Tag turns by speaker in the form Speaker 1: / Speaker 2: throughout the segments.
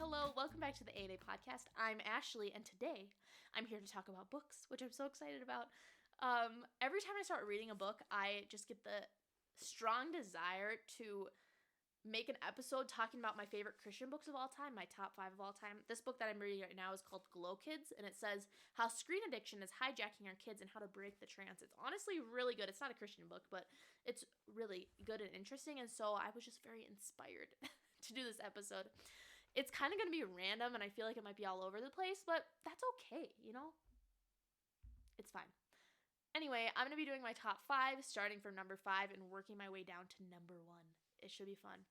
Speaker 1: Hello, welcome back to the A&A podcast. I'm Ashley, and today I'm here to talk about books, which I'm so excited about. Every time I start reading a book, I just get the strong desire to make an episode talking about my favorite Christian books of all time, my top 5 of all time. This book that I'm reading right now is called Glow Kids, and it says how screen addiction is hijacking our kids and how to break the trance. It's honestly really good. It's not a Christian book, but it's really good and interesting, and so I was just very inspired to do this episode. It's kind of going to be random, and I feel like it might be all over the place, but that's okay, you know? It's fine. Anyway, I'm going to be doing my top 5, starting from number 5 and working my way down to number 1. It should be fun.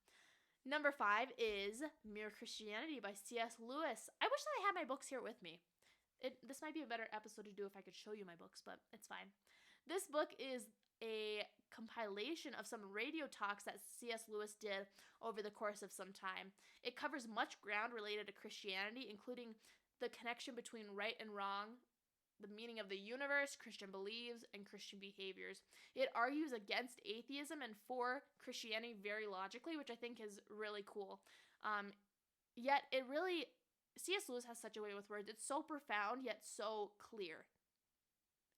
Speaker 1: Number 5 is Mere Christianity by C.S. Lewis. I wish that I had my books here with me. This might be a better episode to do if I could show you my books, but it's fine. This book is a compilation of some radio talks that C.S. Lewis did over the course of some time. It covers much ground related to Christianity, including the connection between right and wrong, the meaning of the universe, Christian beliefs, and Christian behaviors. It argues against atheism and for Christianity very logically, which I think is really cool. Yet C.S. Lewis has such a way with words. It's so profound, yet so clear.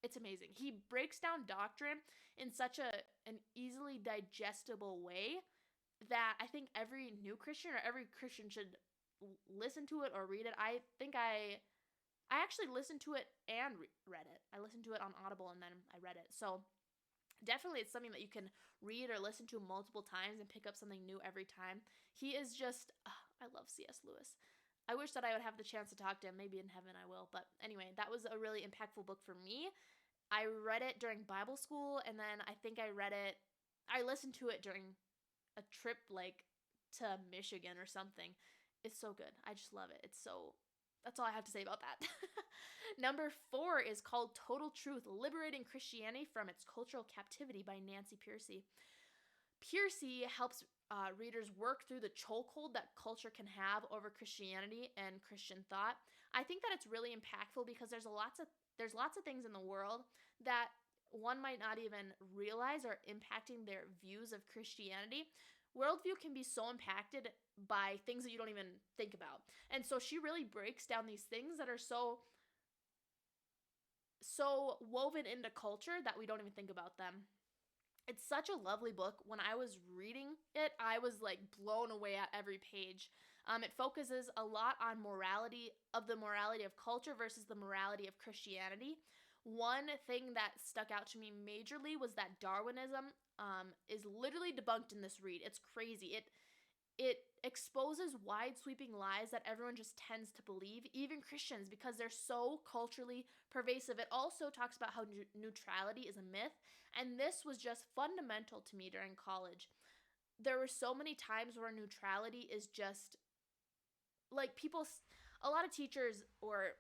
Speaker 1: It's amazing. He breaks down doctrine in such an easily digestible way that I think every new Christian or every Christian should listen to it or read it. I think I actually listened to it and read it. I listened to it on Audible and then I read it. So definitely it's something that you can read or listen to multiple times and pick up something new every time. He is just, I love C.S. Lewis. I wish that I would have the chance to talk to him. Maybe in heaven I will. But anyway, that was a really impactful book for me. I read it during Bible school, and then I think I listened to it during a trip to Michigan or something. It's so good. I just love it. That's all I have to say about that. Number 4 is called Total Truth, Liberating Christianity from Its Cultural Captivity by Nancy Pearcey. Pearcey helps readers work through the chokehold that culture can have over Christianity and Christian thought. I think that it's really impactful because there's lots of things in the world that one might not even realize are impacting their views of Christianity. Worldview can be so impacted by things that you don't even think about. And so she really breaks down these things that are so woven into culture that we don't even think about them. It's such a lovely book. When I was reading it, I was blown away at every page. It focuses a lot on the morality of culture versus the morality of Christianity. One thing that stuck out to me majorly was that Darwinism is literally debunked in this read. It's crazy. It exposes wide sweeping lies that everyone just tends to believe, even Christians, because they're so culturally pervasive. It also talks about how neutrality is a myth, and this was just fundamental to me during college. There were so many times where neutrality is just a lot of teachers or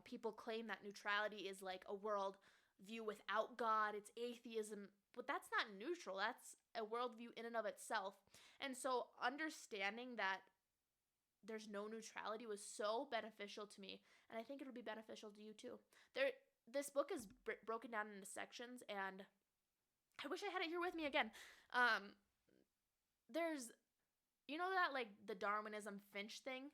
Speaker 1: people claim that neutrality is like a world view without God, it's atheism. But that's not neutral. That's a worldview in and of itself. And so understanding that there's no neutrality was so beneficial to me. And I think it'll be beneficial to you too. This book is broken down into sections, and I wish I had it here with me again. There's, that the Darwinism Finch thing?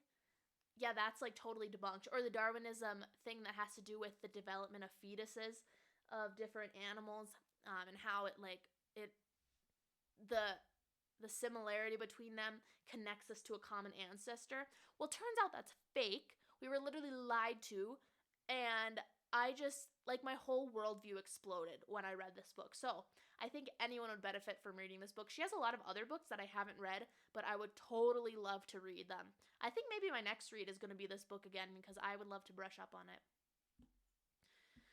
Speaker 1: Yeah, that's totally debunked. Or the Darwinism thing that has to do with the development of fetuses of different animals. And how the similarity between them connects us to a common ancestor. Well, it turns out that's fake. We were literally lied to, and I just, my whole worldview exploded when I read this book. So I think anyone would benefit from reading this book. She has a lot of other books that I haven't read, but I would totally love to read them. I think maybe my next read is going to be this book again because I would love to brush up on it.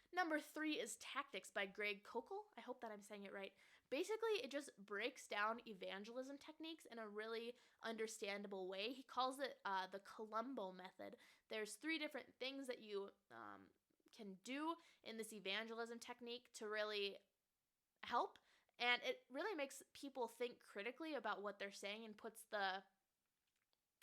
Speaker 1: Number 3 is Tactics by Koukl. I hope that I'm saying it right. Basically, it just breaks down evangelism techniques in a really understandable way. He calls it the Columbo method. There's 3 different things that you can do in this evangelism technique to really help. And it really makes people think critically about what they're saying and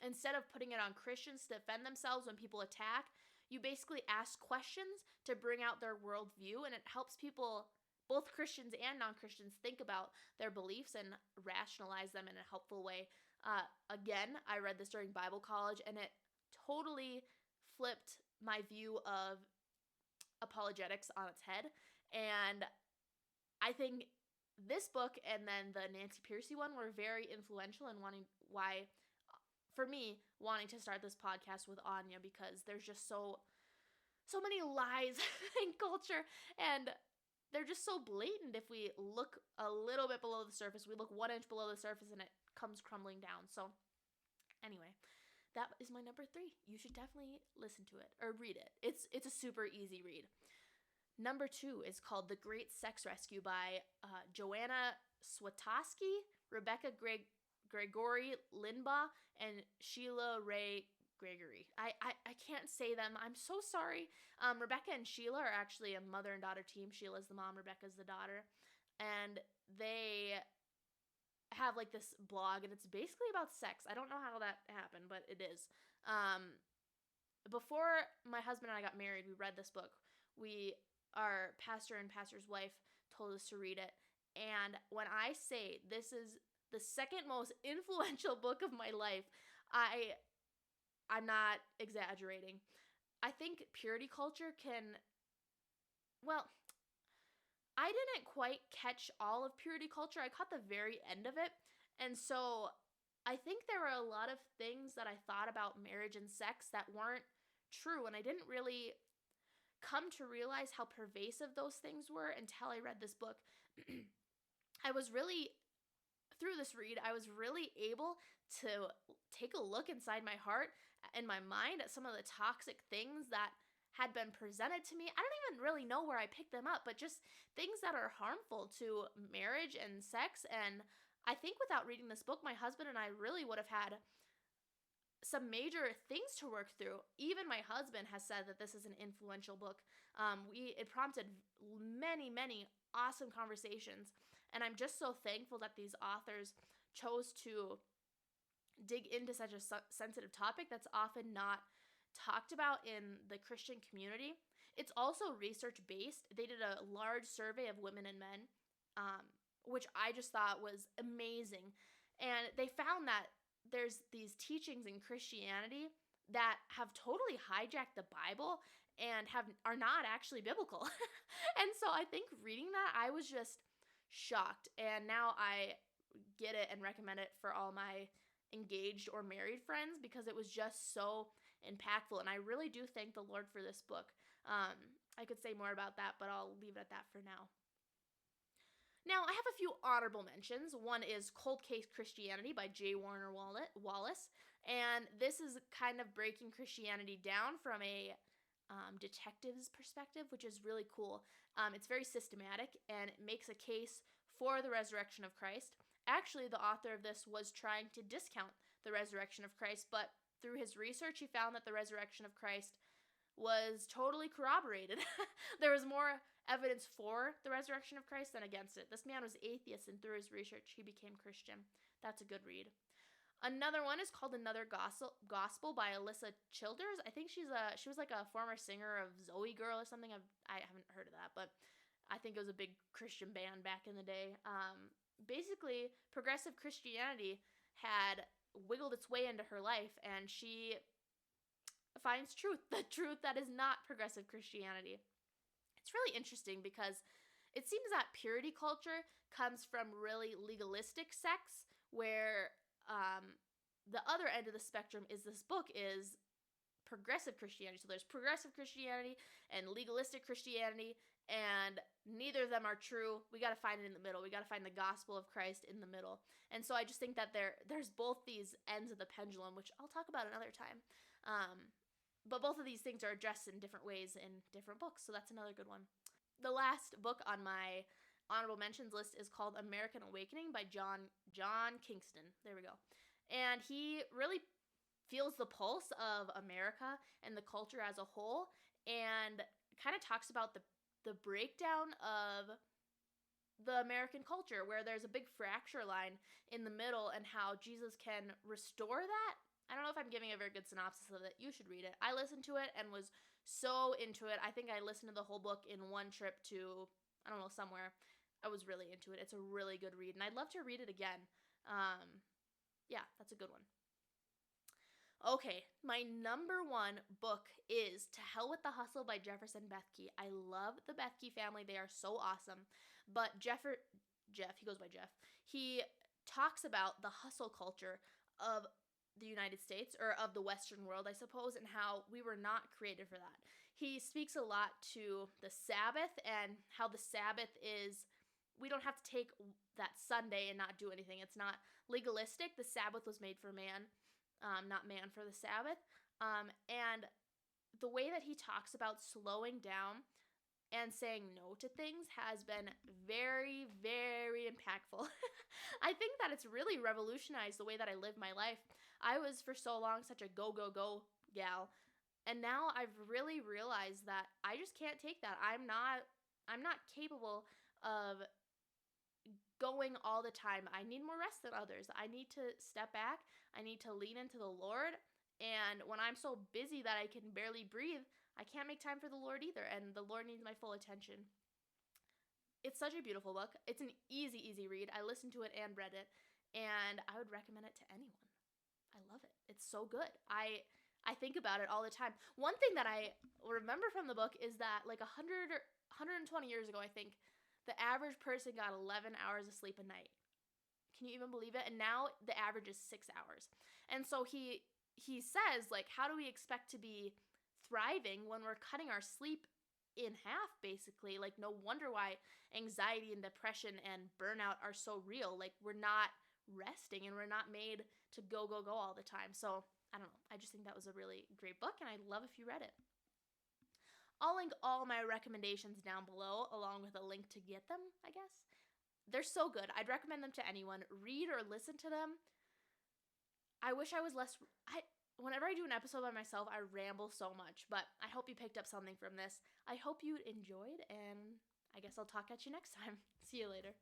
Speaker 1: instead of putting it on Christians to defend themselves when people attack, you basically ask questions to bring out their worldview, and it helps people, both Christians and non-Christians, think about their beliefs and rationalize them in a helpful way. Again, I read this during Bible college, and it totally flipped my view of apologetics on its head. And I think this book and then the Nancy Pearcey one were very influential in for me, wanting to start this podcast with Anya, because there's just so many lies in culture, and they're just so blatant. If we look a little bit below the surface, we look 1 inch below the surface, and it comes crumbling down. So anyway, that is my number 3. You should definitely listen to it or read it. It's a super easy read. Number 2 is called The Great Sex Rescue by Joanna Sawatsky, Rebecca Gregory Lindenbach, and Sheila Wray Gregory. I can't say them. I'm so sorry. Rebecca and Sheila are actually a mother and daughter team. Sheila's the mom, Rebecca's the daughter. And they have like this blog, and it's basically about sex. I don't know how that happened, but it is. Before my husband and I got married, we read this book. Our pastor and pastor's wife told us to read it. And when I say this is the second most influential book of my life, I'm not exaggerating. I think purity culture I didn't quite catch all of purity culture. I caught the very end of it. And so I think there were a lot of things that I thought about marriage and sex that weren't true. And I didn't really come to realize how pervasive those things were until I read this book. Through this read, I was really able to take a look inside my heart and my mind at some of the toxic things that had been presented to me. I don't even really know where I picked them up, but just things that are harmful to marriage and sex. And I think without reading this book, my husband and I really would have had some major things to work through. Even my husband has said that this is an influential book. It prompted many, many awesome conversations. And I'm just so thankful that these authors chose to dig into such a sensitive topic that's often not talked about in the Christian community. It's also research-based. They did a large survey of women and men, which I just thought was amazing. And they found that there's these teachings in Christianity that have totally hijacked the Bible and are not actually biblical. And so I think reading that, I was just shocked. And now I get it and recommend it for all my engaged or married friends, because it was just so impactful. And I really do thank the Lord for this book. I could say more about that, but I'll leave it at that for now. Now, I have a few honorable mentions. One is Cold Case Christianity by J. Warner Wallace. And this is kind of breaking Christianity down from a detective's perspective, which is really cool. It's very systematic, and it makes a case for the resurrection of Christ. Actually, the author of this was trying to discount the resurrection of Christ, but through his research, he found that the resurrection of Christ was totally corroborated. There was more evidence for the resurrection of Christ than against it. This man was atheist, and through his research, he became Christian. That's a good read. Another one is called Another Gospel by Alisa Childers. I think she was like a former singer of Zoe Girl or something. I haven't heard of that, but I think it was a big Christian band back in the day. Basically, progressive Christianity had wiggled its way into her life, and she finds the truth that is not progressive Christianity. It's really interesting because it seems that purity culture comes from really legalistic sects, where the other end of the spectrum is this book is progressive Christianity. So there's progressive Christianity and legalistic Christianity, and neither of them are true. We got to find it in the middle. We got to find the gospel of Christ in the middle. And so I just think that there's both these ends of the pendulum, which I'll talk about another time. But both of these things are addressed in different ways in different books, so that's another good one. The last book on my honorable mentions list is called American Awakening by John Kingston. There we go. And he really feels the pulse of America and the culture as a whole, and kind of talks about the breakdown of the American culture, where there's a big fracture line in the middle, and how Jesus can restore that. I don't know if I'm giving a very good synopsis of it. You should read it. I listened to it and was so into it. I think I listened to the whole book in one trip to, I don't know, somewhere. I was really into it. It's a really good read, and I'd love to read it again. Yeah, that's a good one. Okay, my number one book is To Hell with the Hustle by Jefferson Bethke. I love the Bethke family. They are so awesome. But Jeff, he goes by Jeff, he talks about the hustle culture of the United States, or of the Western world, I suppose, and how we were not created for that. He speaks a lot to the Sabbath and how the Sabbath is, we don't have to take that Sunday and not do anything. It's not legalistic. The Sabbath was made for man, not man for the Sabbath. And the way that he talks about slowing down and saying no to things has been very, very impactful. I think that it's really revolutionized the way that I live my life. I was for so long such a go, go, go gal. And now I've really realized that I just can't take that. I'm not capable of going all the time. I need more rest than others. I need to step back. I need to lean into the Lord. And when I'm so busy that I can barely breathe, I can't make time for the Lord either. And the Lord needs my full attention. It's such a beautiful book. It's an easy, easy read. I listened to it and read it, and I would recommend it to anyone. I love it. It's so good. I think about it all the time. One thing that I remember from the book is that like 100 or 120 years ago, I think, the average person got 11 hours of sleep a night. Can you even believe it? And now the average is 6 hours. And so he says, like, how do we expect to be thriving when we're cutting our sleep in half, basically? Like, no wonder why anxiety and depression and burnout are so real. Like, we're not resting and we're not made to go, go, go all the time. So I don't know. I just think that was a really great book, and I'd love if you read it. I'll link all my recommendations down below, along with a link to get them, I guess. They're so good. I'd recommend them to anyone. Read or listen to them. I wish I was less... Whenever I do an episode by myself, I ramble so much, but I hope you picked up something from this. I hope you enjoyed, and I guess I'll talk at you next time. See you later.